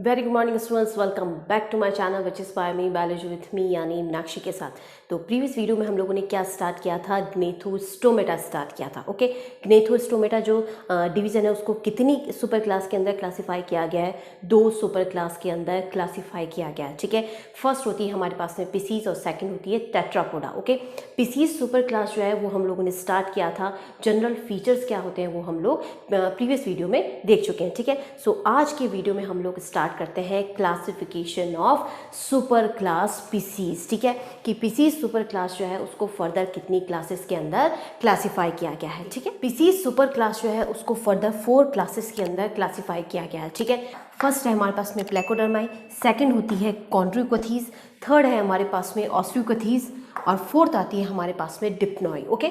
Very good morning students, welcome back to my channel which is by me biology with me यानी मीनाक्षी के साथ। तो previous video में हम लोगों ने क्या स्टार्ट किया था, ग्नेथोस्टोमेटा स्टार्ट किया था। ओके, ग्नेथोस्टोमेटा जो डिवीज़न है उसको कितनी सुपर क्लास के अंदर क्लासीफाई किया गया है? 2 सुपर क्लास के अंदर क्लासीफाई किया गया है। ठीक है, फर्स्ट होती है हमारे पास में पिसीज और सेकेंड होती है Tetrapoda. Okay, Pisces super class जो है वो हम लोगों ने स्टार्ट किया था। जनरल फीचर्स क्या होते हैं वो हम लोग प्रीवियस वीडियो में देख चुके हैं। ठीक है, सो आज के वीडियो में हम लोग स्टार्ट करते हैं classification of super class Pisces. ठीक है, कि पीसीज सुपर क्लास जो है उसको फर्दर कितनी क्लासेस के अंदर क्लासिफाई किया गया है। ठीक है, पीसीज सुपर क्लास जो है उसको फर्दर 4 क्लासेस के अंदर क्लासिफाई किया गया है। ठीक है, फर्स्ट है हमारे पास में प्लेकोडर्माई, सेकंड होती है कॉन्ड्रियोकथीज, थर्ड है हमारे पास में ऑस्टियोकथीज और फोर्थ आती है हमारे पास में डिप्नॉय। ओके,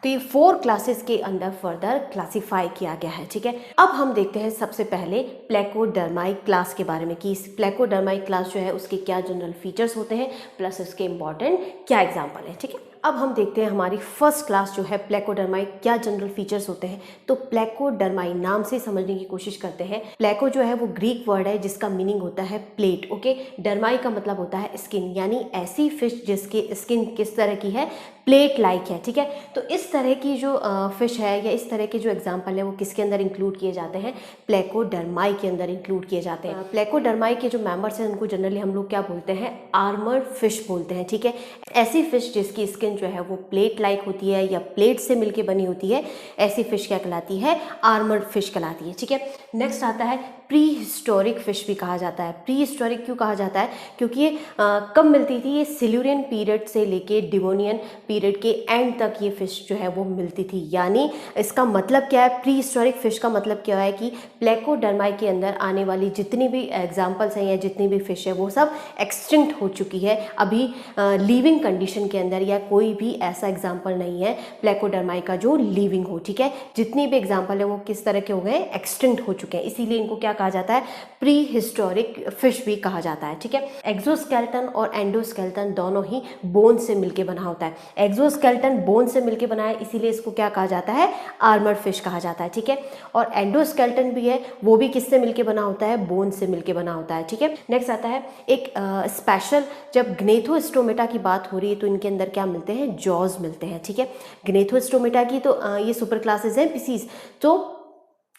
तो ये 4 क्लासेस के अंदर फर्दर क्लासिफाई किया गया है। ठीक है, अब हम देखते हैं सबसे पहले प्लेकोडर्माई क्लास के बारे में कि इस प्लेकोडर्माई क्लास जो है उसके क्या जनरल फीचर्स होते हैं प्लस इसके इंपॉर्टेंट क्या एग्जाम्पल है। ठीक है, अब हम देखते हैं हमारी फर्स्ट क्लास जो है प्लेकोडर्माई क्या जनरल फीचर्स होते हैं। तो प्लेकोडर्माई नाम से समझने की कोशिश करते हैं। प्लेको जो है वो ग्रीक वर्ड है जिसका मीनिंग होता है प्लेट। ओके, डर्माई का मतलब होता है स्किन, यानी ऐसी फिश जिसकी स्किन किस तरह की है, प्लेट लाइक है। ठीक है, तो इस तरह की जो फिश है या इस तरह के जो एग्जाम्पल है वो किसके अंदर इंक्लूड किए जाते हैं, प्लेकोडर्माई के अंदर इंक्लूड किए जाते हैं। प्लेकोडर्माई के जो मेंबर्स हैं उनको जनरली हम लोग क्या बोलते हैं, आर्मर्ड फिश बोलते हैं। ठीक है, ऐसी फिश जिसकी स्किन जो है वो प्लेट लाइक होती है या प्लेट से मिलके बनी होती है, ऐसी फिश क्या कहलाती है, आर्मर्ड फिश कहलाती है। ठीक है, नेक्स्ट आता है प्री हिस्टोरिक फिश भी कहा जाता है। प्री हिस्टोरिक क्यों कहा जाता है, क्योंकि ये कब मिलती थी, ये सिल्यूरियन पीरियड से लेके डिवोनियन पीरियड के एंड तक ये फिश जो है वो मिलती थी। यानी इसका मतलब क्या है, प्री हिस्टोरिक फिश का मतलब क्या है कि प्लेकोडर्माई के अंदर आने वाली जितनी भी एग्जाम्पल्स हैं या जितनी भी फिश है वो सब एक्सटिंक्ट हो चुकी है। अभी लिविंग कंडीशन के अंदर या कोई भी ऐसा एग्जाम्पल नहीं है प्लेकोडर्माई का जो लिविंग हो। ठीक है, जितनी भी एग्जाम्पल है वो किस तरह के हो गए, एक्सटिंक्ट हो चुके हैं, इसीलिए इनको क्या कहा जाता है, प्री हिस्टोरिक फिश भी कहा जाता है। ठीक है, एक्सोस्केलेटन और एंडोस्केलेटन दोनों ही बोन से मिलके बना होता है। एक्सोस्केलेटन बोन से मिलके बना है इसीलिए इसको क्या कहा जाता है, आर्मर्ड फिश कहा जाता है। ठीक है, और एंडोस्केलेटन भी है, वो भी किससे मिलके बना होता है, बोन से मिलके बना होता है। ठीक है, नेक्स्ट आता है एक स्पेशल, जब ग्नेथोस्टोमेटा की बात हो रही है तो इनके अंदर क्या मिलते हैं, जॉज मिलते हैं। ठीक है, ग्नेथोस्टोमेटा की तो ये सुपर क्लासेस हैं पीसीज। तो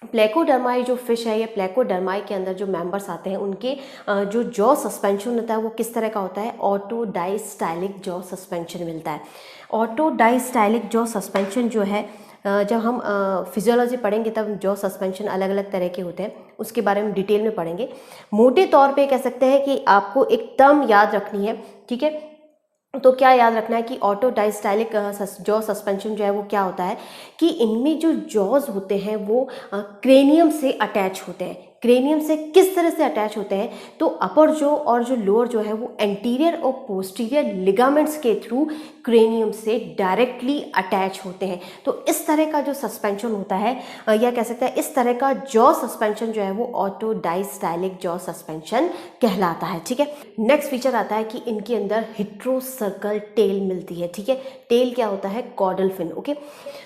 प्लेकोडर्माई जो फिश है या प्लेकोडर्माई के अंदर जो मेंबर्स आते हैं उनके जो जॉ सस्पेंशन होता है वो किस तरह का होता है, ऑटोडाइस्टाइलिक जॉ सस्पेंशन मिलता है। ऑटोडाइस्टाइलिक जॉ सस्पेंशन जो है जब हम फिजियोलॉजी पढ़ेंगे तब जॉ सस्पेंशन अलग अलग तरह के होते हैं, उसके बारे में डिटेल में पढ़ेंगे। मोटे तौर पे कह सकते हैं कि आपको एक टर्म याद रखनी है। ठीक है, तो क्या याद रखना है कि ऑटोडाइस्टाइलिक जॉ सस्पेंशन जो है वो क्या होता है कि इनमें जो जॉज होते हैं वो क्रेनियम से अटैच होते हैं। क्रेनियम से किस तरह से अटैच होते हैं, तो अपर जॉ और जो लोअर जॉ है वो एंटीरियर और पोस्टीरियर लिगामेंट्स के थ्रू क्रेनियम से डायरेक्टली अटैच होते हैं। तो इस तरह का जो सस्पेंशन होता है या कह सकते हैं इस तरह का जॉ सस्पेंशन जो है वो ऑटोडाइस्टाइलिक जॉ सस्पेंशन कहलाता है। ठीक है, नेक्स्ट फीचर आता है कि इनके अंदर हिट्रो सर्कल टेल मिलती है। ठीक है, टेल क्या होता है, कॉर्डल फिन। ओके,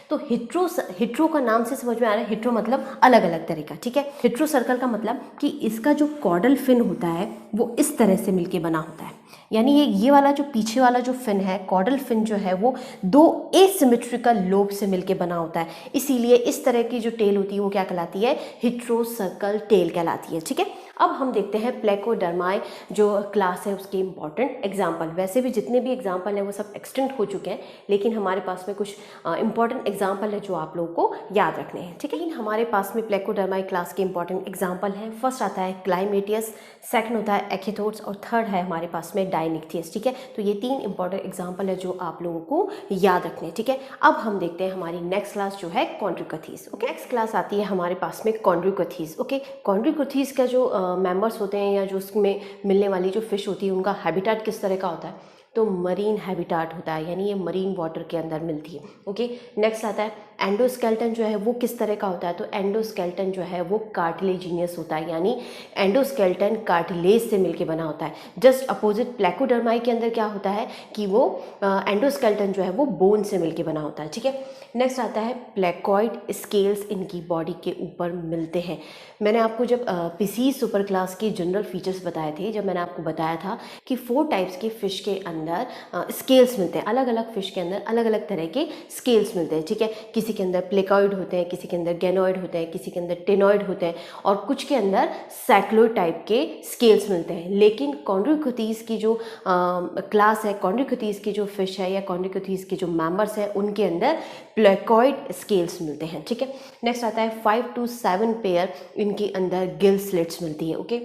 तो हिट्रो का नाम से समझ में आ रहा है, हिट्रो मतलब अलग अलग तरह का। ठीक है, हिट्रो सर्कल का मतलब कि इसका जो कॉर्डल फिन होता है वो इस तरह से मिलके बना होता है। यानी ये वाला जो पीछे वाला जो फिन है, कॉर्डल फिन जो है वो 2 एसिमेट्रिकल लोब से मिलके बना होता है, इसीलिए इस तरह की जो टेल होती है वो क्या कहलाती है, हिट्रो सर्कल टेल कहलाती है। ठीक है, अब हम देखते हैं प्लेकोडर्माई जो क्लास है उसके इंपॉर्टेंट एग्जाम्पल। वैसे भी जितने भी एग्जाम्पल हैं वो सब एक्सटेंट हो चुके हैं, लेकिन हमारे पास में कुछ इंपॉर्टेंट एग्जाम्पल है जो आप लोगों को याद रखने हैं। ठीक है, हमारे पास में प्लेकोडर्माई क्लास के इंपॉर्टेंट एग्जाम्पल हैं। फर्स्ट आता है क्लाइमेटियस, सेकंड होता है एकिथोट्स और थर्ड है हमारे पास में डायनिक्थियस। ठीक है, तो ये 3 इंपॉर्टेंट एग्जाम्पल है जो आप लोगों को याद रखने हैं। ठीक है, अब हम देखते हैं हमारी नेक्स्ट क्लास जो है कॉन्ड्रियोकथीज। ओके, नेक्स्ट क्लास आती है हमारे पास में कॉन्ड्रियोकथीज। ओके, कॉन्ड्रियोकथीज का जो मेंबर्स होते हैं या जो उसमें मिलने वाली जो फिश होती है उनका हैबिटेट किस तरह का होता है, तो मरीन हैबिटेट होता है, यानी ये मरीन वाटर के अंदर मिलती है। ओके, नेक्स्ट आता है एंडोस्केलेटन जो है वो किस तरह का होता है, तो एंडोस्केलेटन जो है वो कार्टिलेजिनियस होता है, यानी एंडोस्केलेटन कार्टिलेज से मिलके बना होता है। जस्ट अपोजिट प्लेकोडर्माई के अंदर क्या होता है कि वो एंडोस्केलेटन जो है वो बोन से मिलके बना होता है, ठीक है। नेक्स्ट आता है प्लेकॉइड स्केल्स इनकी बॉडी के ऊपर मिलते हैं। मैंने आपको जब पीसीज सुपर क्लास के जनरल फीचर्स बताए थे, जब मैंने आपको बताया था कि 4 टाइप्स के फिश के अंदर स्केल्स मिलते हैं, अलग अलग फिश के अंदर अलग अलग तरह के स्केल्स मिलते हैं, ठीक है। किसी के अंदर प्लेकॉइड होते हैं, किसी के अंदर गैनोइड होते हैं, किसी के अंदर टेनोइड होते हैं और कुछ के अंदर सैक्लोइड टाइप के स्केल्स मिलते हैं। लेकिन कॉन्ड्रिक्यूथीज की जो क्लास है, कॉन्ड्रिक्यूथीज की जो फिश है या कॉन्ड्रिक्यूथीज के जो मेंबर्स हैं, उनके अंदर प्लेकॉइड स्केल्स मिलते हैं, ठीक है। नेक्स्ट आता है 5 to 7 पेयर इनके अंदर गिल स्लिट्स मिलती है, ओके।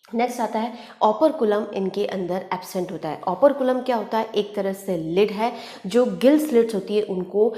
नेक्स्ट आता है ऑपरकुलम इनके अंदर एब्सेंट होता है। ऑपरकुलम क्या होता है, एक तरह से लिड है जो गिल स्लिट्स होती है उनको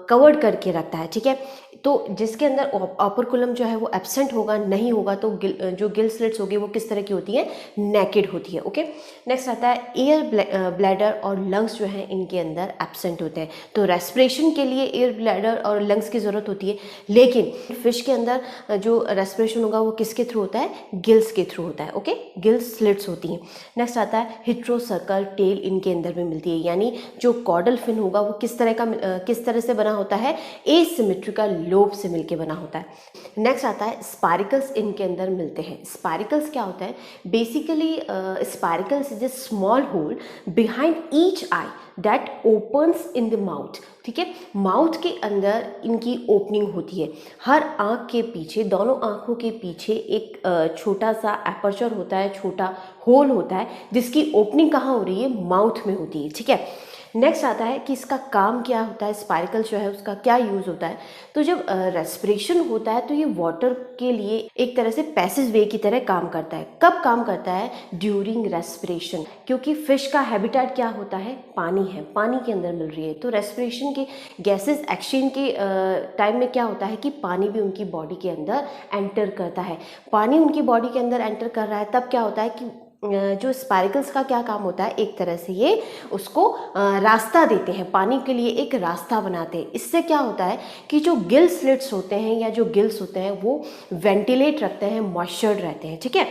कवर्ड करके रखता है, ठीक है। तो जिसके अंदर ऑपरकुलम जो है वो एब्सेंट होगा, नहीं होगा, तो जो गिल स्लिट्स होगी वो किस तरह की होती है, नेकेड होती है, ओके। नेक्स्ट आता है एयर ब्लैडर और लंग्स जो है इनके अंदर एब्सेंट होते हैं। तो रेस्पिरेशन के लिए एयर ब्लैडर और लंग्स की ज़रूरत होती है, लेकिन फिश के अंदर जो रेस्पिरेशन होगा वो किसके थ्रू होता है, गिल्स के थ्रू होता है, ओके। गिल स्लिट्स होती हैं। नेक्स्ट आता है हिट्रोसर्कल टेल इनके अंदर भी मिलती है, यानी जो कॉर्डल फिन होगा वो किस तरह से बना होता है, एसिमेट्रिकल लोब से मिलके बना होता है। नेक्स्ट आता है स्पारिकल्स इनके अंदर मिलते हैं। स्पारिकल्स क्या होता है, basically spiracles is a small hole behind each eye that opens in the mouth, ठीक है। माउथ के अंदर इनकी ओपनिंग होती है। हर आँख के पीछे, दोनों आँखों के पीछे एक छोटा सा एपर्चर होता है, छोटा होल होता है, जिसकी ओपनिंग कहाँ हो रही है, माउथ में होती है, ठीक है। नेक्स्ट आता है कि इसका काम क्या होता है, स्पाइरकल जो है उसका क्या यूज़ होता है। तो जब रेस्पिरेशन होता है तो ये वाटर के लिए एक तरह से पैसेज वे की तरह काम करता है। कब काम करता है, ड्यूरिंग रेस्पिरेशन, क्योंकि फिश का हैबिटेट क्या होता है, पानी है, पानी के अंदर मिल रही है। तो रेस्पिरेशन के गैसेस एक्सचेंज के टाइम में क्या होता है कि पानी भी उनकी बॉडी के अंदर एंटर करता है। पानी उनकी बॉडी के अंदर एंटर कर रहा है, तब क्या होता है कि जो स्पाइरकल्स का क्या काम होता है, एक तरह से ये उसको रास्ता देते हैं, पानी के लिए एक रास्ता बनाते हैं। इससे क्या होता है कि जो गिल स्लिट्स होते हैं या जो गिल्स होते हैं वो वेंटिलेट रखते हैं, मॉइस्चर्ड रहते हैं, ठीक है।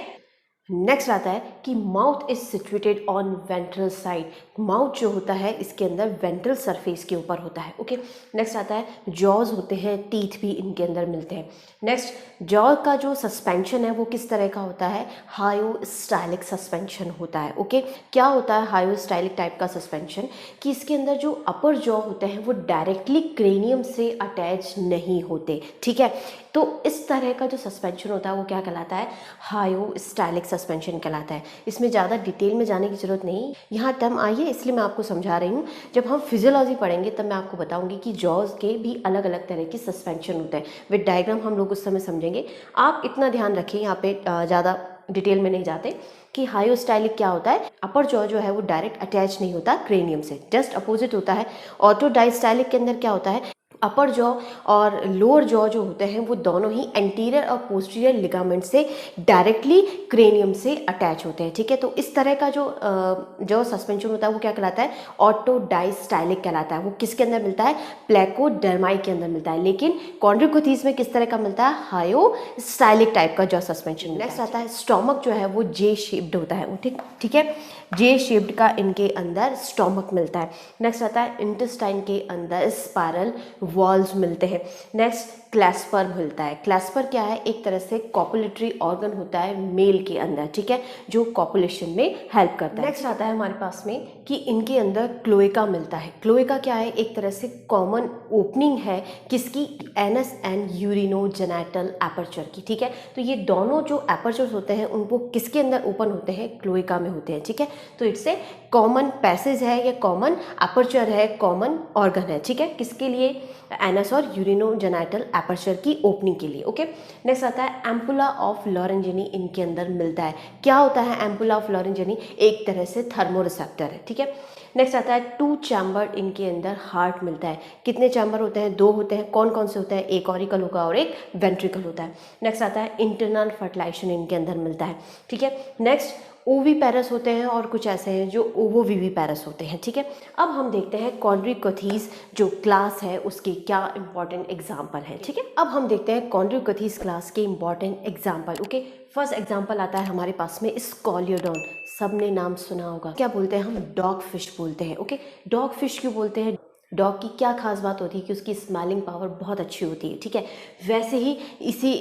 नेक्स्ट आता है कि mouth is situated on ventral side. Mouth जो होता है इसके अंदर वेंट्रल सरफेस के ऊपर होता है, ओके। नेक्स्ट आता है जॉज होते हैं, टीथ भी इनके अंदर मिलते हैं। नेक्स्ट जॉ का जो सस्पेंशन है वो किस तरह का होता है, हायोस्टाइलिक सस्पेंशन होता है, ओके। क्या होता है हायोस्टाइलिक टाइप का सस्पेंशन, कि इसके अंदर जो अपर जॉ होते हैं वो डायरेक्टली क्रेनियम से अटैच नहीं होते, ठीक है। तो इस तरह का जो सस्पेंशन होता है वो क्या कहलाता है, हायोस्टाइलिक सस्पेंशन कहलाता है। इसमें ज़्यादा डिटेल में जाने की ज़रूरत नहीं, यहाँ टर्म आई है इसलिए मैं आपको समझा रही हूँ। जब हम फिजियोलॉजी पढ़ेंगे तब मैं आपको बताऊंगी कि जॉज के भी अलग अलग तरह के सस्पेंशन होते हैं। विद डायग्राम हम लोग उस समय समझेंगे। आप इतना ध्यान रखिए, यहाँ पे ज़्यादा डिटेल में नहीं जाते कि हायोस्टाइलिक क्या होता है। अपर जॉ जो है वो डायरेक्ट अटैच नहीं होता क्रेनियम से, जस्ट अपोजिट होता है। ऑटोडाइस्टाइलिक के अंदर क्या होता है, अपर जॉ और लोअर जॉ जो होते हैं वो दोनों ही एंटीरियर और पोस्टीरियर लिगामेंट से डायरेक्टली क्रेनियम से अटैच होते हैं, ठीक है। तो इस तरह का जो सस्पेंशन होता है वो क्या कहलाता है, ऑटोडाइस्टाइलिक कहलाता है। वो किसके अंदर मिलता है, प्लेकोडर्माई के अंदर मिलता है। लेकिन कॉन्ड्रिकोथीज में किस तरह का मिलता है, हायोस्टाइलिक टाइप का जो सस्पेंशन। नेक्स्ट आता है स्टोमक जो है वो जे शेप्ड होता है, ठीक है। जे शेप्ड का इनके अंदर स्टोमक मिलता है। नेक्स्ट आता है इंटेस्टाइन के अंदर स्पाइरल वॉल्स मिलते हैं। नेक्स्ट क्लैस्पर मिलता है। क्लैस्पर क्या है, एक तरह से कॉपुलेटरी ऑर्गन होता है मेल के अंदर, ठीक है, जो कॉपुलेशन में हेल्प करता है। नेक्स्ट आता है हमारे पास में कि इनके अंदर क्लोएका मिलता है। क्लोएका क्या है, एक तरह से कॉमन ओपनिंग है किसकी, एनस एंड यूरिनोजेनिटल एपर्चर की, ठीक है। तो ये दोनों जो एपर्चर्स होते हैं उनको किसके अंदर ओपन होते हैं, क्लोएका में होते हैं, ठीक है। तो इससे कॉमन पैसेज है या कॉमन एपर्चर है, कॉमन ऑर्गन है, ठीक है, किसके लिए, एनस और यूरिनोजेनिटल एपर्चर की ओपनिंग के लिए, ओके। नेक्स्ट आता है एम्पुला ऑफ लॉरेंजिनी इनके अंदर मिलता है। क्या होता है एम्पुला ऑफ लॉरेंजिनी, एक तरह से थर्मोरिसेप्टर है, ठीक है। नेक्स्ट आता है 2 चैम्बर इनके अंदर हार्ट मिलता है। कितने चैम्बर होते हैं, 2 होते हैं। कौन कौन से होते हैं, एक ऑरिकल होगा और एक वेंट्रिकल होता है। नेक्स्ट आता है इंटरनल फर्टिलाइजेशन इनके अंदर मिलता है, ठीक है। नेक्स्ट ओविपेरस होते हैं और कुछ ऐसे हैं जो ओवोविविपेरस होते हैं। ठीक है, अब हम देखते हैं कॉन्ड्रिकथीज जो क्लास है उसके क्या इंपॉर्टेंट एग्जाम्पल है। ठीक है, अब हम देखते हैं कॉन्ड्रिकथीज क्लास के important example. Okay, first example आता है हमारे पास में स्कॉलियोडॉन, सबने नाम सुना होगा। क्या बोलते हैं हम? डॉग फिश बोलते हैं। ओके, डॉग फिश क्यों बोलते हैं? डॉग की क्या खास बात होती है कि उसकी स्मेलिंग पावर बहुत अच्छी होती है। ठीक है, वैसे ही इसी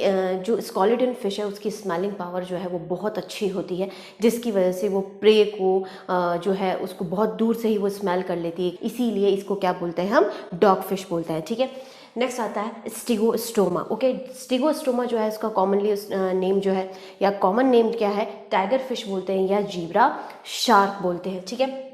जो स्कॉलिडन फिश है उसकी स्मेलिंग पावर जो है वो बहुत अच्छी होती है, जिसकी वजह से वो प्रे को जो है उसको बहुत दूर से ही वो स्मेल कर लेती है, इसीलिए इसको क्या बोलते हैं हम? डॉग फिश बोलते हैं। ठीक है, नेक्स्ट आता है स्टिगोस्टोमा। ओके, स्टिगोस्टोमा जो है इसका कॉमनली नेम जो है या कॉमन नेम क्या है? टाइगर फिश बोलते हैं या जीब्रा शार्क बोलते हैं। ठीक है,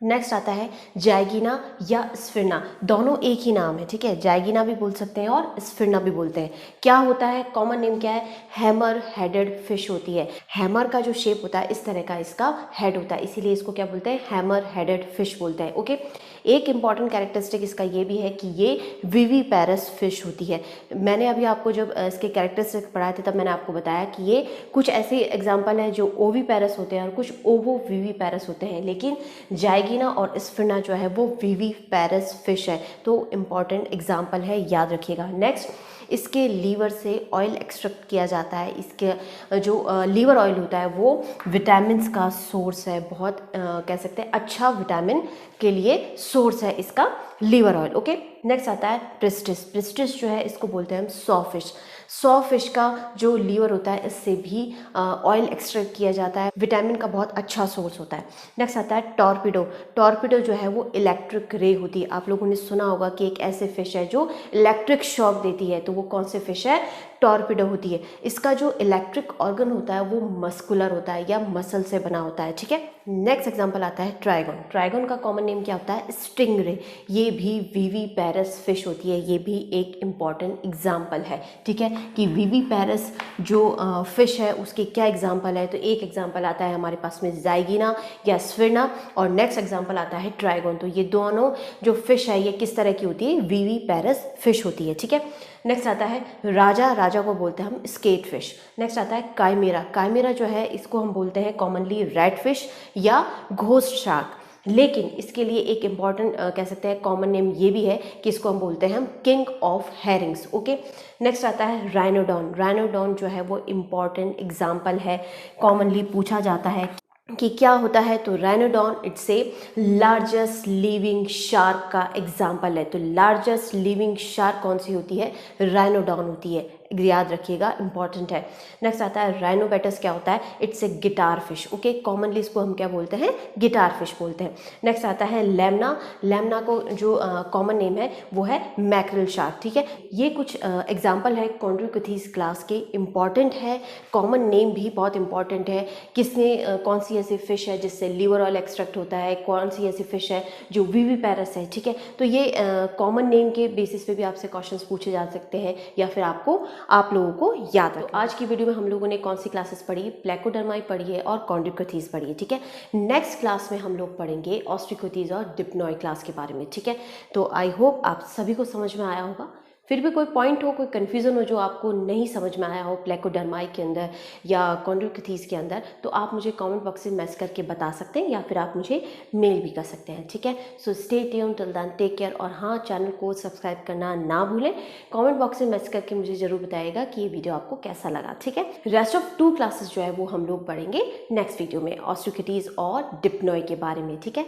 नेक्स्ट आता है जायगिना या स्फिरना, दोनों एक ही नाम है। ठीक है, जायगिना भी बोल सकते हैं और स्फिरना भी बोलते हैं। क्या होता है? कॉमन नेम क्या है? हैमर हेडेड फिश होती है। हैमर का जो शेप होता है इस तरह का इसका हेड होता है, इसीलिए इसको क्या बोलते हैं? हैमर हेडेड फिश बोलते हैं। ओके, एक इंपॉर्टेंट कैरेक्टरिस्टिक इसका ये भी है कि ये विविपेरस फिश होती है। मैंने अभी आपको जब इसके कैरेक्टरिस्टिक पढ़ाए थे तब मैंने आपको बताया कि ये कुछ ऐसे एग्जाम्पल हैं जो ओविपेरस होते हैं और कुछ ओवो विविपेरस होते हैं, लेकिन जायगिना और स्फिरना जो है वो विविपेरस फिश है। तो इम्पॉर्टेंट एग्जाम्पल है, याद रखिएगा। नेक्स्ट, इसके लीवर से ऑयल एक्सट्रैक्ट किया जाता है। इसके जो लीवर ऑयल होता है वो विटामिन्स का सोर्स है, बहुत कह सकते हैं अच्छा विटामिन के लिए सोर्स है इसका लीवर ऑयल। ओके, नेक्स्ट आता है प्रिस्टिस। प्रिस्टिस जो है इसको बोलते हैं हम सॉ फिश। सॉ फिश का जो लीवर होता है इससे भी ऑयल एक्सट्रैक्ट किया जाता है, विटामिन का बहुत अच्छा सोर्स होता है। नेक्स्ट आता है टॉर्पिडो। टॉर्पिडो जो है वो इलेक्ट्रिक रे होती है। आप लोगों ने सुना होगा कि एक ऐसे फिश है जो इलेक्ट्रिक शॉक देती है, तो वो कौन से फिश है? टॉर्पिडो होती है। इसका जो इलेक्ट्रिक ऑर्गन होता है वो मस्कुलर होता है या मसल से बना होता है। ठीक है, नेक्स्ट एग्जांपल आता है ट्राइगन। ट्राइगन का कॉमन नेम क्या होता है? स्टिंगरे। ये भी विविपेरस फिश होती है, ये भी एक इम्पॉर्टेंट एग्जाम्पल है। ठीक है, कि विविपेरस जो फिश है उसके क्या एग्जाम्पल है? तो एक एग्जाम्पल आता है हमारे पास में जायगिना या स्फिरना, और नेक्स्ट एग्जाम्पल आता है ट्राइगन। तो ये दोनों जो फिश है ये किस तरह की होती है? विविपेरस फिश होती है। ठीक है, नेक्स्ट आता है राजा। राजा को बोलते हैं हम स्केट फिश। नेक्स्ट आता है काइमेरा। काइमेरा जो है इसको हम बोलते हैं कॉमनली रेड फिश या घोस्ट शार्क, लेकिन इसके लिए एक इम्पॉर्टेंट कह सकते हैं कॉमन नेम ये भी है कि इसको हम बोलते हैं हम king of Hering's. Okay, next आता है राइनोडॉन। राइनोडॉन जो है वो इम्पॉर्टेंट एग्जाम्पल है, कॉमनली पूछा जाता है कि क्या होता है? तो rhinodon it's a largest living shark का एग्जाम्पल है। तो लार्जेस्ट लिविंग शार्क कौन सी होती है? राइनोडॉन होती है, याद रखिएगा, इंपॉर्टेंट है। नेक्स्ट आता है राइनोबेटस। क्या होता है? It's a guitar fish. Okay, commonly इसको हम क्या बोलते हैं? गिटार फिश बोलते हैं। नेक्स्ट आता है लेमना। लेमना को जो कॉमन नेम है वो है मैकरल शार्क। ठीक है, ये कुछ एग्जाम्पल है कॉन्ड्रिकथीज क्लास के, इंपॉर्टेंट है, कॉमन नेम भी बहुत इंपॉर्टेंट है। किसने कौन सी ऐसी फिश है जिससे लीवर ऑयल एक्सट्रैक्ट होता है, कौन सी ऐसी फिश है जो विविपेरस है। ठीक है, तो ये कॉमन नेम के बेसिस पे भी आपसे क्वेश्चंस पूछे जा सकते हैं या फिर आप लोगों को याद रखना। तो आज की वीडियो में हम लोगों ने कौन सी क्लासेस पढ़ी? प्लेकोडर्माई पढ़ी है और कॉन्ड्रिकथीज पढ़ी है। ठीक है, नेक्स्ट क्लास में हम लोग पढ़ेंगे ऑस्ट्रिकोथीज और डिप्नॉय क्लास के बारे में। ठीक है, तो आई होप आप सभी को समझ में आया होगा। फिर भी कोई पॉइंट हो, कोई कन्फ्यूज़न हो जो आपको नहीं समझ में आया हो प्लेकोडर्माई के अंदर या कॉन्ड्रिकथीज के अंदर, तो आप मुझे कमेंट बॉक्स में मैसेज करके बता सकते हैं या फिर आप मुझे मेल भी कर सकते हैं। ठीक है, so stay tuned till then, take care. और हाँ, चैनल को सब्सक्राइब करना ना भूलें। कमेंट बॉक्स में मैसेज करके मुझे ज़रूर बताइएगा कि ये वीडियो आपको कैसा लगा। ठीक है, रेस्ट ऑफ 2 क्लासेस जो है वो हम लोग पढ़ेंगे नेक्स्ट वीडियो में, ऑस्ट्रिकोथीज और डिप्नॉय के बारे में। ठीक है,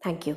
थैंक यू।